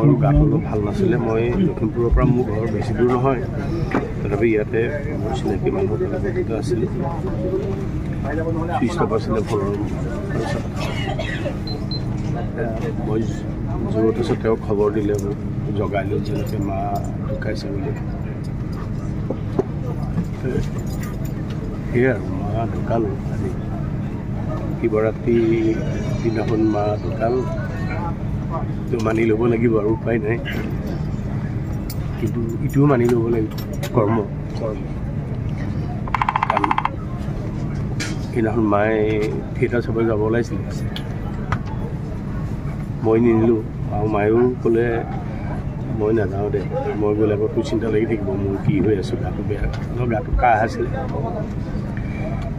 মোৰ গাটো অলপ ভাল নাছিলে মই লখিমপুৰৰ পৰা মোৰ ঘৰ বেছি দূৰ নহয় তথাপি ইয়াতে মোৰ চিনাকি মানুহৰ লগত আছিলোঁ সুস্থ পাইছিলে ফলৰ মই য'ত আছোঁ তেওঁক খবৰ দিলে মোক জগাইলোঁ যেনেকৈ মা ঢুকাইছে বুলি সেয়াই আৰু মা ঢুকালোঁ আজি শিৱৰাত্ৰি দিনাখন মা ঢুকাল মানি ল'ব লাগিব আৰু উপায় নাই কিন্তু ইটোও মানি ল'ব লাগিব কৰ্ম কাৰণ সেইদিনাখন মায়ে থিয়েটাৰ চাব যাব ওলাইছিলে মই নিনিলোঁ আৰু মায়েও ক'লে মই নাযাওঁ দে মই গ'লে আকৌ তোৰ চিন্তা লাগি থাকিব মোৰ কি হৈ আছোঁ গাটো বেয়া গাটো কাহ আছিলে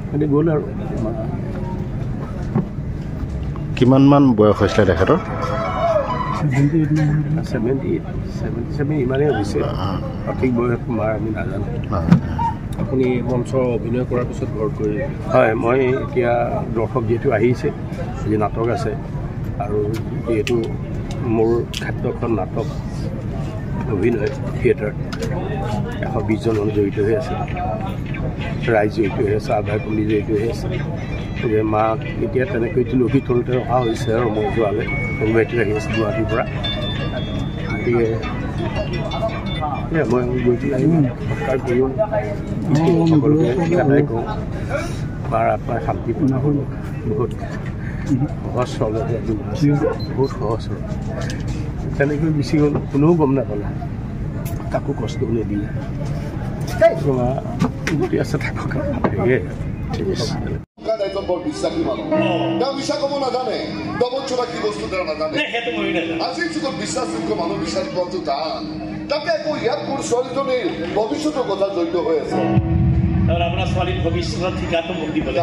মানে গ'ল আৰু কিমানমান বয়স হৈছিলে তেখেতৰ 77 ইমানেই হৈছে সঠিক বয়স মাৰ আমি নাজানো আপুনি মঞ্চ অভিনয় কৰাৰ পিছত ঘৰত গৈ হয় মই এতিয়া দৰ্শক যিহেতু আহিছে যি নাটক আছে আৰু যিহেতু মোৰ খাদ্যখন নাটক অভিনয় থিয়েটাৰ 120 জন মানুহ জড়িত হৈ আছে ৰাইজ জড়িত হৈ আছে আধাৰ কমি জড়িত হৈ আছে গতিকে মাক এতিয়া তেনেকৈ তুলসী তলতে অহা হৈছে আৰু মই যোৱালৈ কোনোবাইটো আহি আছে গুৱাহাটীৰ পৰা গতিকে মই গৈ পেলাই সৎকাৰ কৰিম সকলোকে এটাই কওঁ মাৰ আত্মাই শান্তি পোৱা হ'ল বহুত সহজ সৰল বহুত সহজ সৰল তেনেকৈ গুচি গ'ল কোনেও গম নাপালে কাকো কষ্ট নিদিলে গোটেই আছে থাকক সেয়ে ঠিক আছে বিশ্বাসী মানুহ তেওঁ বিশ্বাস ক'ব নাজানে দমনচোৰা কি বস্তু তেওঁ নাজানে আজিৰ যুগত বিশ্বাসযোগ্য মানুহ বিচাৰি পোৱাটো টান তাতে আকৌ ইয়াত মোৰ ছোৱালীজনীৰ ভৱিষ্যতৰ কথা জড়িত হৈ আছে আপোনাৰ ছোৱালীৰ ভৱিষ্যতৰ ঠিকাটো মোক দিবলৈ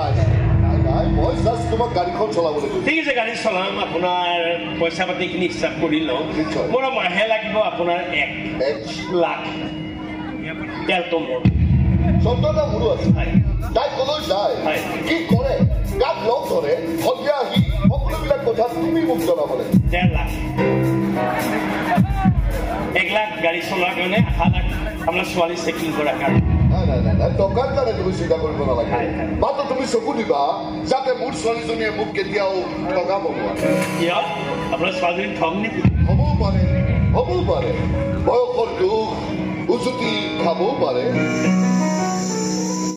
নাই মই জাষ্ট তোমাক গাড়ীখন চলাবলৈ ঠিক আছে গাড়ী চলাম আপোনাৰ পইচা পাতিখিনি হিচাপ কৰি লওঁ মোৰ মাহে লাগিব আপোনাৰ 1 লাখ তেলটো মোৰ চন্দ্ৰতা মোৰো আছে তাই কলৈ যায় কি কৰে কাক লগ ধৰে সন্ধিয়া আহি সকলোবিলাক কথা তুমি মোক জনাবলৈ 1.5 লাখ 1 লাখ গাড়ী চলোৱাৰ কাৰণে 0.5 লাখ আপোনাৰ ছোৱালী চেকিং কৰাৰ কাৰণে নাই টকাৰ কাৰণে তুমি চিন্তা কৰিব নালাগে মাত্ৰ তুমি চকু দিবা যাতে মোৰ ছোৱালীজনীয়ে মোক কেতিয়াও ঠগাব নোৱাৰে কিয় আপোনাৰ ছোৱালীজনী ঠগ নেকি হ'বও পাৰে বয়সৰ দুখ উজুতি খাবও পাৰে